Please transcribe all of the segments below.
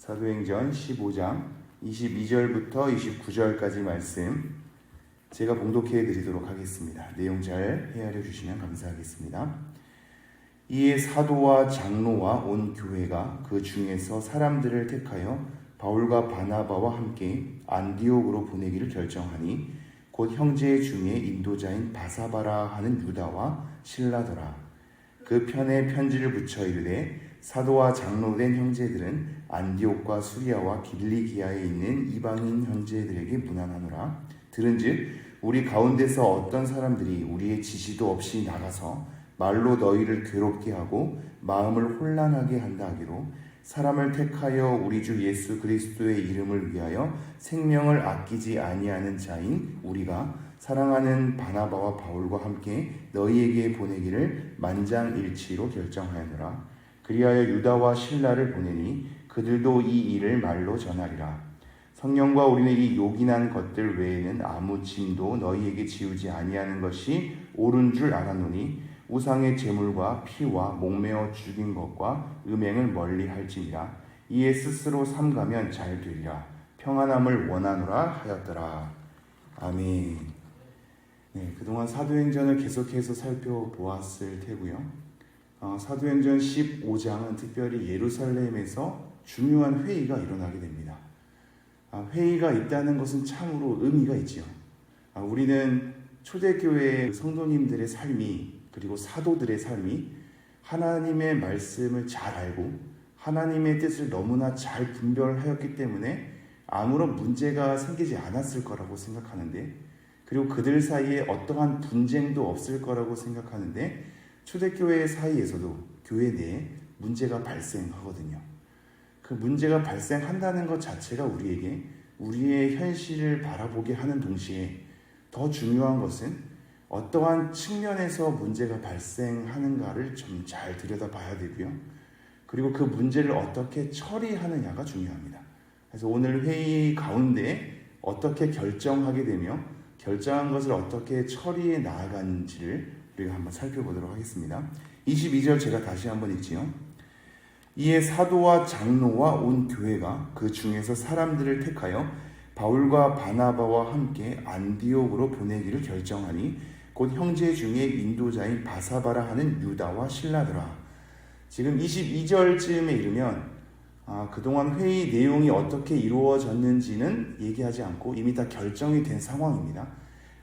사도행전 15장 22절부터 29절까지 말씀 제가 봉독해 드리도록 하겠습니다. 내용 잘 헤아려 주시면 감사하겠습니다. 이에 사도와 장로와 온 교회가 그 중에서 사람들을 택하여 바울과 바나바와 함께 안디옥으로 보내기를 결정하니 곧 형제 중에 인도자인 바사바라 하는 유다와 실라더라. 그 편에 편지를 붙여 이르되 사도와 장로된 형제들은 안디옥과 수리아와 길리기아에 있는 이방인 형제들에게 문안하노라. 들은즉 우리 가운데서 어떤 사람들이 우리의 지시도 없이 나가서 말로 너희를 괴롭게 하고 마음을 혼란하게 한다 하기로 사람을 택하여 우리 주 예수 그리스도의 이름을 위하여 생명을 아끼지 아니하는 자인 우리가 사랑하는 바나바와 바울과 함께 너희에게 보내기를 만장일치로 결정하였노라. 그리하여 유다와 실라를 보내니 그들도 이 일을 말로 전하리라. 성령과 우리는 이 요긴한 것들 외에는 아무 짐도 너희에게 지우지 아니하는 것이 옳은 줄 알았노니 우상의 제물과 피와 목매어 죽인 것과 음행을 멀리 할지니라. 이에 스스로 삼가면 잘 되리라. 평안함을 원하노라 하였더라. 아멘. 그동안 사도행전을 계속해서 살펴보았을 테고요. 사도행전 15장은 특별히 예루살렘에서 중요한 회의가 일어나게 됩니다. 회의가 있다는 것은 참으로 의미가 있지요. 우리는 초대교회 성도님들의 삶이 그리고 사도들의 삶이 하나님의 말씀을 잘 알고 하나님의 뜻을 너무나 잘 분별하였기 때문에 아무런 문제가 생기지 않았을 거라고 생각하는데, 그리고 그들 사이에 어떠한 분쟁도 없을 거라고 생각하는데 초대교회 사이에서도 교회 내에 문제가 발생하거든요. 그 문제가 발생한다는 것 자체가 우리에게 우리의 현실을 바라보게 하는 동시에 더 중요한 것은 어떠한 측면에서 문제가 발생하는가를 좀 잘 들여다봐야 되고요. 그리고 그 문제를 어떻게 처리하느냐가 중요합니다. 그래서 오늘 회의 가운데 어떻게 결정하게 되며 결정한 것을 어떻게 처리해 나아간지를 우리가 한번 살펴보도록 하겠습니다. 22절 제가 다시 한번 읽지요. 이에 사도와 장로와 온 교회가 그 중에서 사람들을 택하여 바울과 바나바와 함께 안디옥으로 보내기를 결정하니 곧 형제 중에 인도자인 바사바라 하는 유다와 실라더라. 지금 22절쯤에 이르면 그동안 회의 내용이 어떻게 이루어졌는지는 얘기하지 않고 이미 다 결정이 된 상황입니다.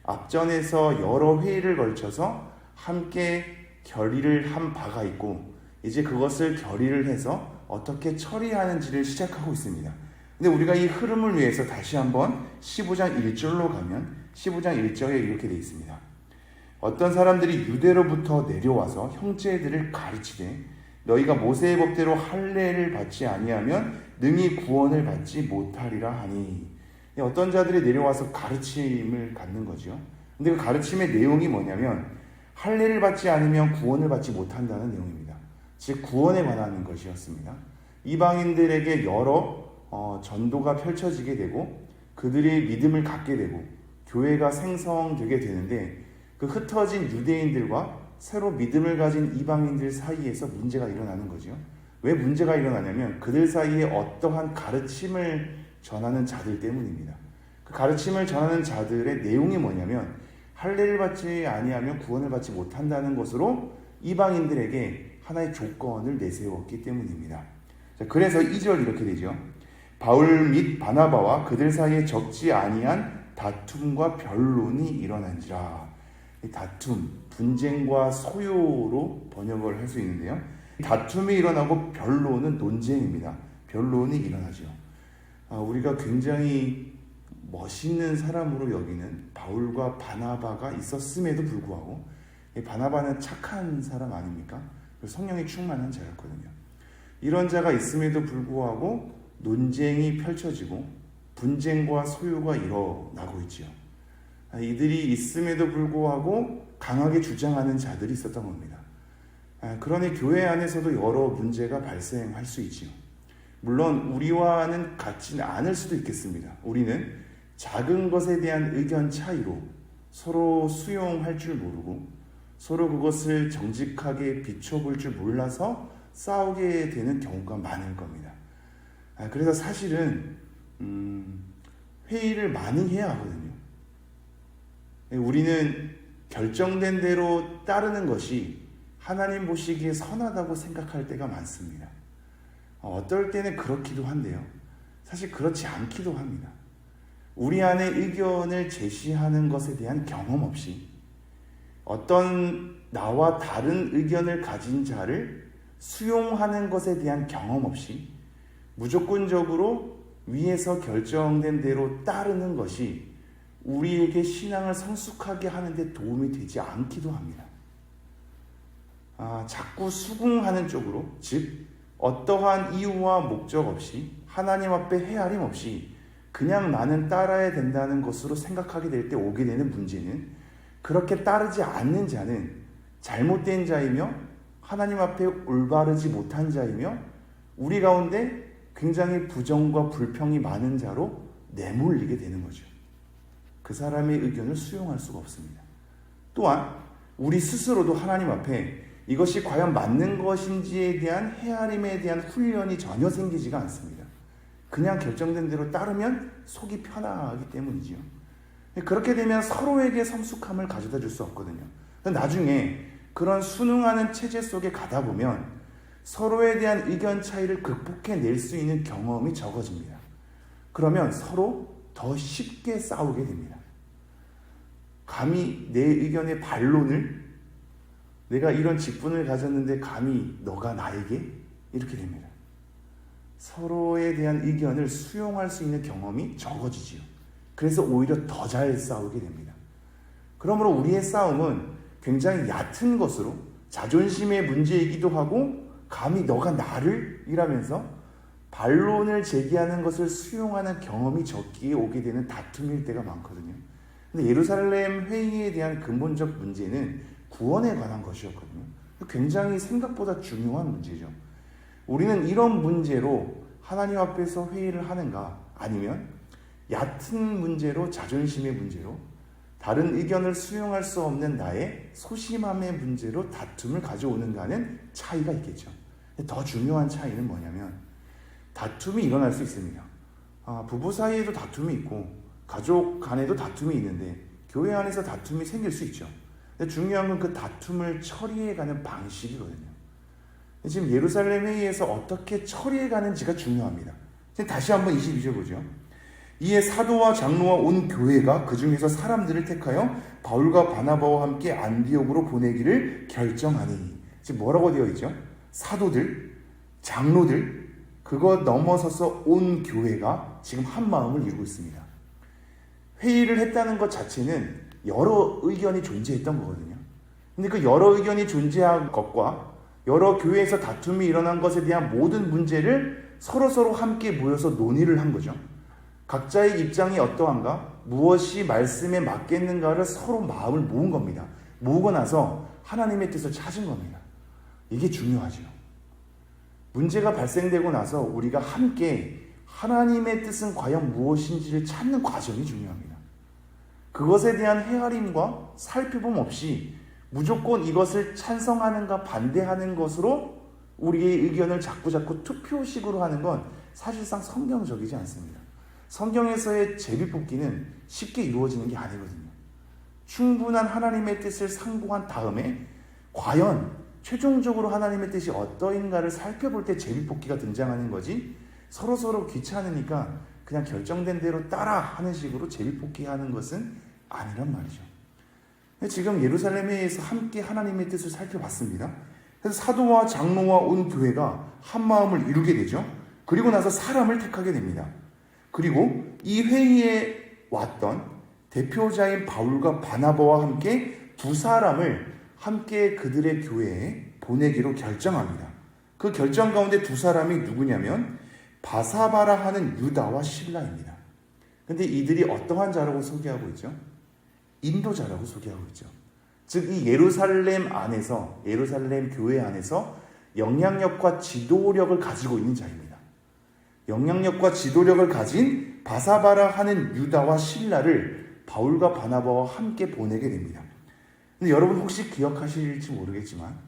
앞전에서 여러 회의를 걸쳐서 함께 결의를 한 바가 있고 이제 그것을 결의를 해서 어떻게 처리하는지를 시작하고 있습니다. 근데 우리가 이 흐름을 위해서 다시 한번 15장 1절로 가면 15장 1절에 이렇게 되어 있습니다. 어떤 사람들이 유대로부터 내려와서 형제들을 가르치되 너희가 모세의 법대로 할례를 받지 아니하면 능히 구원을 받지 못하리라 하니, 어떤 자들이 내려와서 가르침을 갖는 거죠. 근데 그 가르침의 내용이 뭐냐면 할례를 받지 않으면 구원을 받지 못한다는 내용입니다. 즉 구원에 관한 것이었습니다. 이방인들에게 여러 전도가 펼쳐지게 되고 그들이 믿음을 갖게 되고 교회가 생성되게 되는데 그 흩어진 유대인들과 새로 믿음을 가진 이방인들 사이에서 문제가 일어나는 거죠. 왜 문제가 일어나냐면 그들 사이에 어떠한 가르침을 전하는 자들 때문입니다. 그 가르침을 전하는 자들의 내용이 뭐냐면 할례를 받지 아니하면 구원을 받지 못한다는 것으로 이방인들에게 하나의 조건을 내세웠기 때문입니다. 그래서 2절 이렇게 되죠. 바울 및 바나바와 그들 사이에 적지 아니한 다툼과 변론이 일어난지라. 다툼, 분쟁과 소요로 번역을 할 수 있는데요. 다툼이 일어나고 변론은 논쟁입니다. 변론이 일어나죠. 우리가 굉장히 멋있는 사람으로 여기는 바울과 바나바가 있었음에도 불구하고 바나바는 착한 사람 아닙니까? 성령이 충만한 자였거든요. 이런 자가 있음에도 불구하고 논쟁이 펼쳐지고 분쟁과 소요가 일어나고 있죠. 이들이 있음에도 불구하고 강하게 주장하는 자들이 있었던 겁니다. 그러니 교회 안에서도 여러 문제가 발생할 수 있지요. 물론 우리와는 같지는 않을 수도 있겠습니다. 우리는 작은 것에 대한 의견 차이로 서로 수용할 줄 모르고 서로 그것을 정직하게 비춰볼 줄 몰라서 싸우게 되는 경우가 많을 겁니다. 그래서 사실은 회의를 많이 해야 하거든요. 우리는 결정된 대로 따르는 것이 하나님 보시기에 선하다고 생각할 때가 많습니다. 어떨 때는 그렇기도 한데요. 사실 그렇지 않기도 합니다. 우리 안에 의견을 제시하는 것에 대한 경험 없이 어떤 나와 다른 의견을 가진 자를 수용하는 것에 대한 경험 없이 무조건적으로 위에서 결정된 대로 따르는 것이 우리에게 신앙을 성숙하게 하는데 도움이 되지 않기도 합니다. 자꾸 수긍하는 쪽으로, 즉 어떠한 이유와 목적 없이 하나님 앞에 헤아림 없이 그냥 나는 따라야 된다는 것으로 생각하게 될 때 오게 되는 문제는, 그렇게 따르지 않는 자는 잘못된 자이며 하나님 앞에 올바르지 못한 자이며 우리 가운데 굉장히 부정과 불평이 많은 자로 내몰리게 되는 거죠. 그 사람의 의견을 수용할 수가 없습니다. 또한 우리 스스로도 하나님 앞에 이것이 과연 맞는 것인지에 대한 헤아림에 대한 훈련이 전혀 생기지가 않습니다. 그냥 결정된 대로 따르면 속이 편하기 때문이지요. 그렇게 되면 서로에게 성숙함을 가져다 줄 수 없거든요. 나중에 그런 순응하는 체제 속에 가다 보면 서로에 대한 의견 차이를 극복해낼 수 있는 경험이 적어집니다. 그러면 서로 더 쉽게 싸우게 됩니다. 감히 내 의견의 반론을, 내가 이런 직분을 가졌는데 감히 너가 나에게? 이렇게 됩니다. 서로에 대한 의견을 수용할 수 있는 경험이 적어지지요. 그래서 오히려 더 잘 싸우게 됩니다. 그러므로 우리의 싸움은 굉장히 얕은 것으로 자존심의 문제이기도 하고 감히 너가 나를? 이라면서 반론을 제기하는 것을 수용하는 경험이 적기에 오게 되는 다툼일 때가 많거든요. 근데 예루살렘 회의에 대한 근본적 문제는 구원에 관한 것이었거든요. 굉장히 생각보다 중요한 문제죠. 우리는 이런 문제로 하나님 앞에서 회의를 하는가, 아니면 얕은 문제로, 자존심의 문제로, 다른 의견을 수용할 수 없는 나의 소심함의 문제로 다툼을 가져오는가는 차이가 있겠죠. 더 중요한 차이는 뭐냐면 다툼이 일어날 수 있습니다. 부부 사이에도 다툼이 있고 가족 간에도 다툼이 있는데 교회 안에서 다툼이 생길 수 있죠. 근데 중요한 건 그 다툼을 처리해가는 방식이거든요. 지금 예루살렘 회의에서 어떻게 처리해가는지가 중요합니다. 다시 한번 22절 보죠. 이에 사도와 장로와 온 교회가 그 중에서 사람들을 택하여 바울과 바나바와 함께 안디옥으로 보내기를 결정하니. 지금 뭐라고 되어 있죠? 사도들, 장로들, 그거 넘어서서 온 교회가 지금 한 마음을 이루고 있습니다. 회의를 했다는 것 자체는 여러 의견이 존재했던 거거든요. 근데 그 여러 의견이 존재한 것과 여러 교회에서 다툼이 일어난 것에 대한 모든 문제를 서로 함께 모여서 논의를 한 거죠. 각자의 입장이 어떠한가, 무엇이 말씀에 맞겠는가를 서로 마음을 모은 겁니다. 모으고 나서 하나님의 뜻을 찾은 겁니다. 이게 중요하죠. 문제가 발생되고 나서 우리가 함께 하나님의 뜻은 과연 무엇인지를 찾는 과정이 중요합니다. 그것에 대한 헤아림과 살펴봄 없이 무조건 이것을 찬성하는가 반대하는 것으로 우리의 의견을 자꾸 투표식으로 하는 건 사실상 성경적이지 않습니다. 성경에서의 제비뽑기는 쉽게 이루어지는 게 아니거든요. 충분한 하나님의 뜻을 상고한 다음에 과연 최종적으로 하나님의 뜻이 어떠인가를 살펴볼 때 제비뽑기가 등장하는 거지, 서로 귀찮으니까 그냥 결정된 대로 따라 하는 식으로 제비뽑기 하는 것은 아니란 말이죠. 지금 예루살렘 회의에서 함께 하나님의 뜻을 살펴봤습니다. 그래서 사도와 장로와 온 교회가 한 마음을 이루게 되죠. 그리고 나서 사람을 택하게 됩니다. 그리고 이 회의에 왔던 대표자인 바울과 바나바와 함께 두 사람을 함께 그들의 교회에 보내기로 결정합니다. 그 결정 가운데 두 사람이 누구냐면 바사바라 하는 유다와 실라입니다. 근데 이들이 어떠한 자라고 소개하고 있죠? 인도자라고 소개하고 있죠. 즉 이 예루살렘 안에서, 예루살렘 교회 안에서 영향력과 지도력을 가지고 있는 자입니다. 영향력과 지도력을 가진 바사바라 하는 유다와 실라를 바울과 바나바와 함께 보내게 됩니다. 근데 여러분 혹시 기억하실지 모르겠지만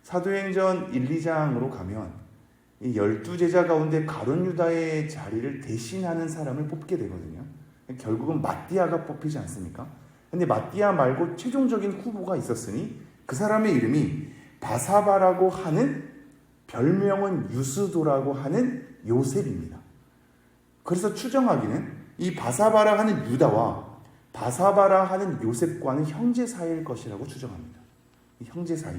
사도행전 1, 2장으로 가면 이 12제자 가운데 가룟 유다의 자리를 대신하는 사람을 뽑게 되거든요. 결국은 마띠아가 뽑히지 않습니까? 근데 마띠아 말고 최종적인 후보가 있었으니 그 사람의 이름이 바사바라고 하는, 별명은 유스도라고 하는 요셉입니다. 그래서 추정하기는 이 바사바라 하는 유다와 바사바라 하는 요셉과는 형제 사이일 것이라고 추정합니다. 이 형제 사이.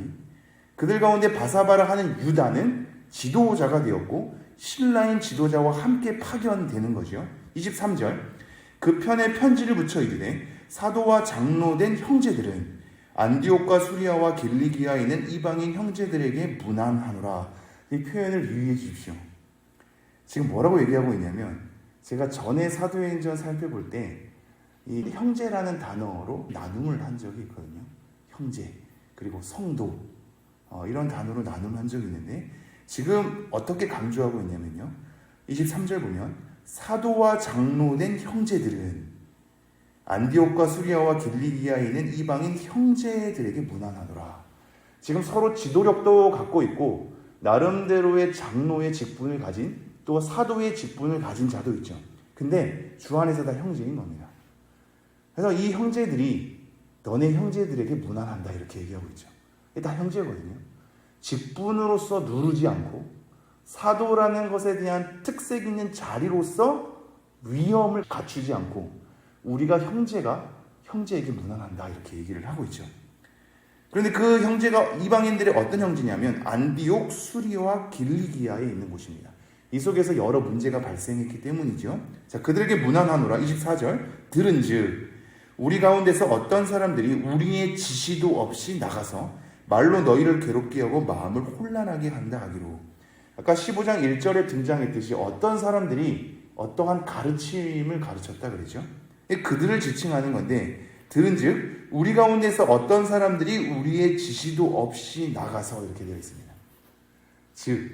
그들 가운데 바사바라 하는 유다는 지도자가 되었고 신라인 지도자와 함께 파견되는 거죠. 23절. 그 편에 편지를 붙여 이르되 사도와 장로된 형제들은 안디옥과 수리아와 길리기아에 있는 이방인 형제들에게 문안하노라. 이 표현을 유의해 주십시오. 지금 뭐라고 얘기하고 있냐면, 제가 전에 사도행전 살펴볼 때 이 형제라는 단어로 나눔을 한 적이 있거든요. 형제, 그리고 성도, 이런 단어로 나눔한 적이 있는데, 지금 어떻게 강조하고 있냐면요, 23절 보면 사도와 장로된 형제들은 안디옥과 수리아와 길리기아에 있는 이방인 형제들에게 문안하노라. 지금 서로 지도력도 갖고 있고 나름대로의 장로의 직분을 가진, 또 사도의 직분을 가진 자도 있죠. 근데 주 안에서 다 형제인 겁니다. 그래서 이 형제들이 너네 형제들에게 문안한다 이렇게 얘기하고 있죠. 다 형제거든요. 직분으로서 누르지 않고 사도라는 것에 대한 특색 있는 자리로서 위엄을 갖추지 않고 우리가 형제에게 문안한다 이렇게 얘기를 하고 있죠. 그런데 그 형제가 이방인들의 어떤 형제냐면 안디옥, 수리와 길리기아에 있는 곳입니다. 이 속에서 여러 문제가 발생했기 때문이죠. 자, 그들에게 문안하노라. 24절. 들은즉 우리 가운데서 어떤 사람들이 우리의 지시도 없이 나가서 말로 너희를 괴롭게 하고 마음을 혼란하게 한다 하기로. 아까 15장 1절에 등장했듯이 어떤 사람들이 어떠한 가르침을 가르쳤다 그러죠. 그들을 지칭하는 건데, 들은즉 우리 가운데서 어떤 사람들이 우리의 지시도 없이 나가서 이렇게 되어 있습니다. 즉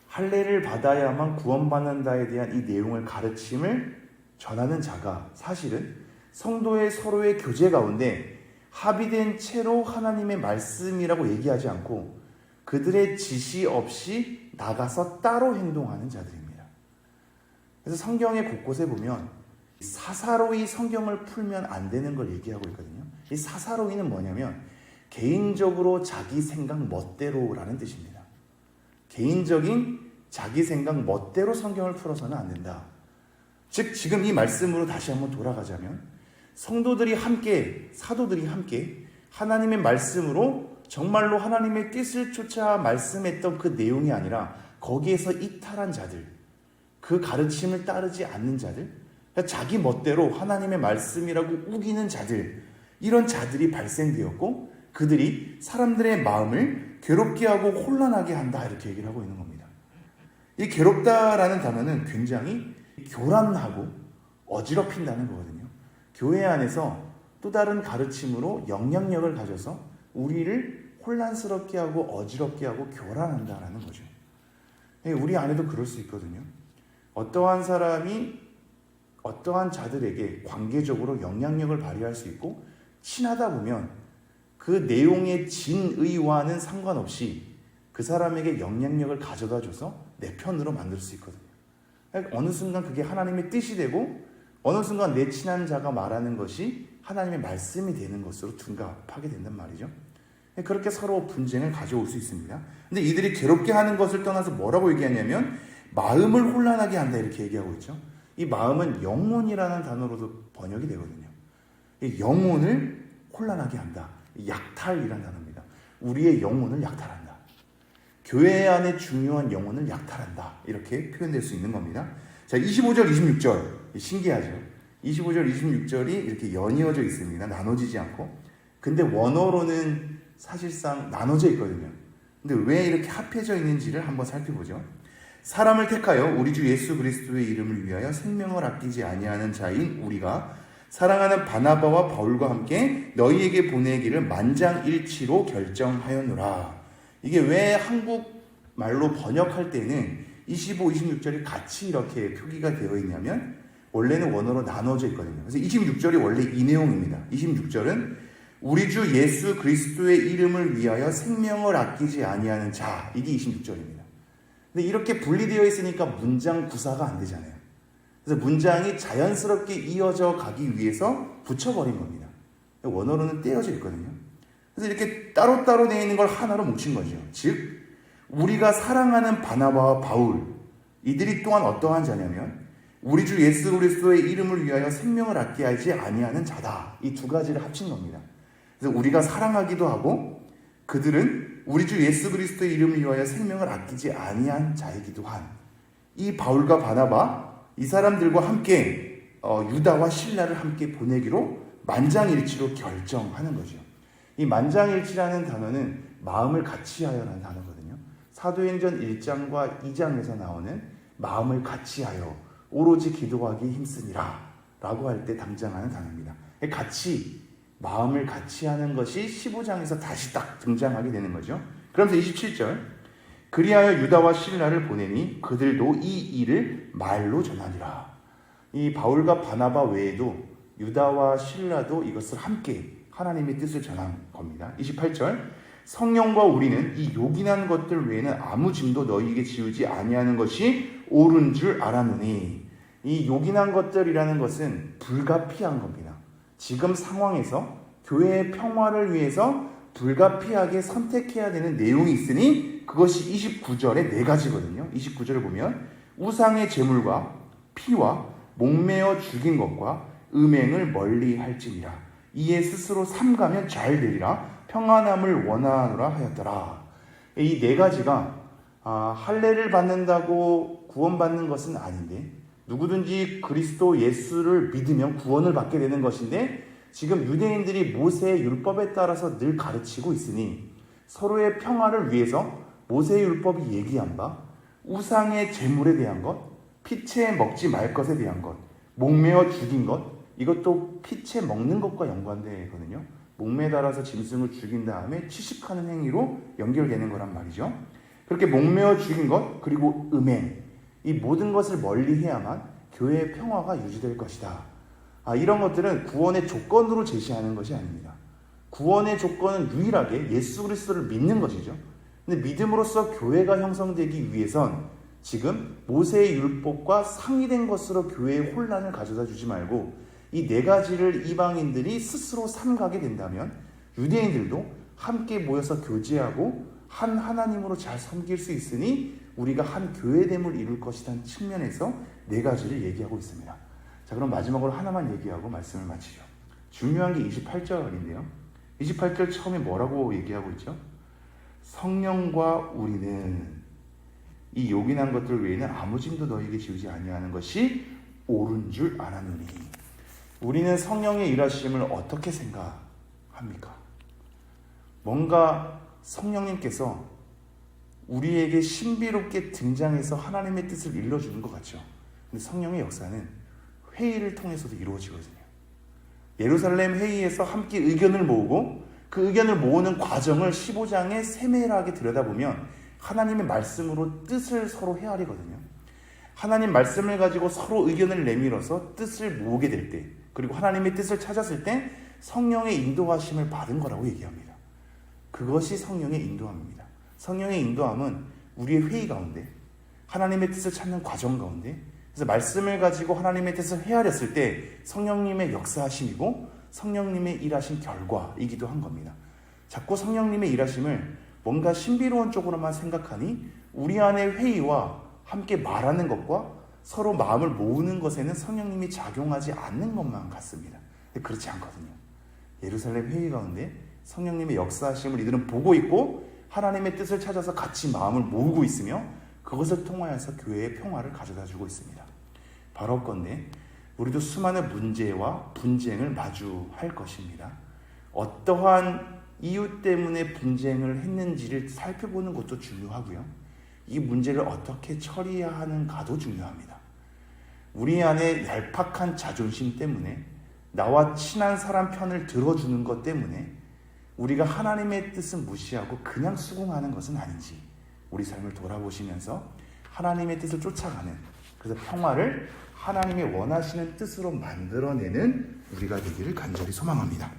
할례를 받아야만 구원받는다에 대한 이 내용을 가르침을 전하는 자가 사실은 성도의 서로의 교제 가운데 합의된 채로 하나님의 말씀이라고 얘기하지 않고 그들의 지시 없이 나가서 따로 행동하는 자들입니다. 그래서 성경의 곳곳에 보면 사사로이 성경을 풀면 안 되는 걸 얘기하고 있거든요. 이 사사로이는 뭐냐면 개인적으로 자기 생각 멋대로라는 뜻입니다. 개인적인 자기 생각 멋대로 성경을 풀어서는 안 된다. 즉 지금 이 말씀으로 다시 한번 돌아가자면 성도들이 함께, 사도들이 함께 하나님의 말씀으로 정말로 하나님의 뜻을 쫓아 말씀했던 그 내용이 아니라 거기에서 이탈한 자들, 그 가르침을 따르지 않는 자들, 자기 멋대로 하나님의 말씀이라고 우기는 자들, 이런 자들이 발생되었고 그들이 사람들의 마음을 괴롭게 하고 혼란하게 한다 이렇게 얘기를 하고 있는 겁니다. 이 괴롭다라는 단어는 굉장히 교란하고 어지럽힌다는 거거든요. 교회 안에서 또 다른 가르침으로 영향력을 가져서 우리를 혼란스럽게 하고 어지럽게 하고 교란한다라는 거죠. 우리 안에도 그럴 수 있거든요. 어떠한 사람이 어떠한 자들에게 관계적으로 영향력을 발휘할 수 있고 친하다 보면 그 내용의 진의와는 상관없이 그 사람에게 영향력을 가져다 줘서 내 편으로 만들 수 있거든요. 어느 순간 그게 하나님의 뜻이 되고 어느 순간 내 친한 자가 말하는 것이 하나님의 말씀이 되는 것으로 둔갑하게 된단 말이죠. 그렇게 서로 분쟁을 가져올 수 있습니다. 근데 이들이 괴롭게 하는 것을 떠나서 뭐라고 얘기하냐면 마음을 혼란하게 한다 이렇게 얘기하고 있죠. 이 마음은 영혼이라는 단어로도 번역이 되거든요. 이 영혼을 혼란하게 한다. 약탈이라는 단어입니다. 우리의 영혼을 약탈한다. 교회 안에 중요한 영혼을 약탈한다. 이렇게 표현될 수 있는 겁니다. 자, 25절, 26절. 신기하죠? 25절, 26절이 이렇게 연이어져 있습니다. 나눠지지 않고. 근데 원어로는 사실상 나눠져 있거든요. 근데 왜 이렇게 합해져 있는지를 한번 살펴보죠. 사람을 택하여 우리 주 예수 그리스도의 이름을 위하여 생명을 아끼지 아니하는 자인 우리가 사랑하는 바나바와 바울과 함께 너희에게 보내기를 만장일치로 결정하였노라. 이게 왜 한국말로 번역할 때는 25, 26절이 같이 이렇게 표기가 되어 있냐면 원래는 원어로 나눠져 있거든요. 그래서 26절이 원래 이 내용입니다. 26절은 우리 주 예수 그리스도의 이름을 위하여 생명을 아끼지 아니하는 자, 이게 26절입니다. 근데 이렇게 분리되어 있으니까 문장 구사가 안 되잖아요. 그래서 문장이 자연스럽게 이어져 가기 위해서 붙여버린 겁니다. 원어로는 떼어져 있거든요. 그래서 이렇게 따로따로 되어 있는 걸 하나로 뭉친 거죠. 즉 우리가 사랑하는 바나바와 바울, 이들이 또한 어떠한 자냐면 우리 주 예수 그리스도의 이름을 위하여 생명을 아끼하지 아니하는 자다. 이 두 가지를 합친 겁니다. 그래서 우리가 사랑하기도 하고 그들은 우리 주 예수 그리스도의 이름을 위하여 생명을 아끼지 아니한 자이기도 한 이 바울과 바나바, 이 사람들과 함께 유다와 실라를 함께 보내기로 만장일치로 결정하는 거죠. 이 만장일치라는 단어는 마음을 같이하여라는 단어거든요. 사도행전 1장과 2장에서 나오는 마음을 같이하여 오로지 기도하기 힘쓰니라 라고 할 때 당장하는 단어입니다. 같이, 마음을 같이 하는 것이 15장에서 다시 딱 등장하게 되는 거죠. 그러면서 27절 그리하여 유다와 실라를 보내니 그들도 이 일을 말로 전하니라. 이 바울과 바나바 외에도 유다와 실라도 이것을 함께 하나님의 뜻을 전한 겁니다. 28절 성령과 우리는 이 요긴한 것들 외에는 아무 짐도 너희에게 지우지 아니하는 것이 옳은 줄 알았느니. 이 요긴한 것들이라는 것은 불가피한 겁니다. 지금 상황에서 교회의 평화를 위해서 불가피하게 선택해야 되는 내용이 있으니 그것이 29절의 네 가지거든요. 29절을 보면 우상의 제물과 피와 목매어 죽인 것과 음행을 멀리 할지니라. 이에 스스로 삼가면 잘 되리라. 평안함을 원하노라 하였더라. 이 네 가지가 할례를 받는다고 구원받는 것은 아닌데 누구든지 그리스도 예수를 믿으면 구원을 받게 되는 것인데 지금 유대인들이 모세의 율법에 따라서 늘 가르치고 있으니 서로의 평화를 위해서 모세의 율법이 얘기한 바 우상의 제물에 대한 것, 피채 먹지 말 것에 대한 것, 목매어 죽인 것, 이것도 피채 먹는 것과 연관되거든요. 목매에 달아서 짐승을 죽인 다음에 취식하는 행위로 연결되는 거란 말이죠. 그렇게 목매어 죽인 것, 그리고 음행, 이 모든 것을 멀리해야만 교회의 평화가 유지될 것이다. 이런 것들은 구원의 조건으로 제시하는 것이 아닙니다. 구원의 조건은 유일하게 예수 그리스도를 믿는 것이죠. 근데 믿음으로써 교회가 형성되기 위해선 지금 모세의 율법과 상이된 것으로 교회의 혼란을 가져다 주지 말고 이 네 가지를 이방인들이 스스로 삼가게 된다면 유대인들도 함께 모여서 교제하고 한 하나님으로 잘 섬길 수 있으니 우리가 한 교회됨을 이룰 것이라는 측면에서 네 가지를 얘기하고 있습니다. 자, 그럼 마지막으로 하나만 얘기하고 말씀을 마치죠. 중요한 게 28절인데요. 28절 처음에 뭐라고 얘기하고 있죠? 성령과 우리는 이 요긴한 것들 외에는 아무 짐도 너희에게 지우지 아니하는 것이 옳은 줄 알았느니. 우리는 성령의 일하심을 어떻게 생각합니까? 뭔가 성령님께서 우리에게 신비롭게 등장해서 하나님의 뜻을 일러주는 것 같죠. 근데 성령의 역사는 회의를 통해서도 이루어지거든요. 예루살렘 회의에서 함께 의견을 모으고 그 의견을 모으는 과정을 15장에 세밀하게 들여다보면 하나님의 말씀으로 뜻을 서로 헤아리거든요. 하나님 말씀을 가지고 서로 의견을 내밀어서 뜻을 모으게 될 때, 그리고 하나님의 뜻을 찾았을 때 성령의 인도하심을 받은 거라고 얘기합니다. 그것이 성령의 인도함입니다. 성령의 인도함은 우리의 회의 가운데, 하나님의 뜻을 찾는 과정 가운데, 그래서 말씀을 가지고 하나님의 뜻을 헤아렸을 때 성령님의 역사하심이고 성령님의 일하신 결과이기도 한 겁니다. 자꾸 성령님의 일하심을 뭔가 신비로운 쪽으로만 생각하니 우리 안의 회의와 함께 말하는 것과 서로 마음을 모으는 것에는 성령님이 작용하지 않는 것만 같습니다. 그렇지 않거든요. 예루살렘 회의 가운데 성령님의 역사하심을 이들은 보고 있고 하나님의 뜻을 찾아서 같이 마음을 모으고 있으며 그것을 통하여서 교회의 평화를 가져다주고 있습니다. 바로건대 우리도 수많은 문제와 분쟁을 마주할 것입니다. 어떠한 이유 때문에 분쟁을 했는지를 살펴보는 것도 중요하고요. 이 문제를 어떻게 처리해야 하는가도 중요합니다. 우리 안에 얄팍한 자존심 때문에 나와 친한 사람 편을 들어주는 것 때문에 우리가 하나님의 뜻을 무시하고 그냥 수긍하는 것은 아닌지 우리 삶을 돌아보시면서 하나님의 뜻을 쫓아가는, 그래서 평화를 하나님의 원하시는 뜻으로 만들어내는 우리가 되기를 간절히 소망합니다.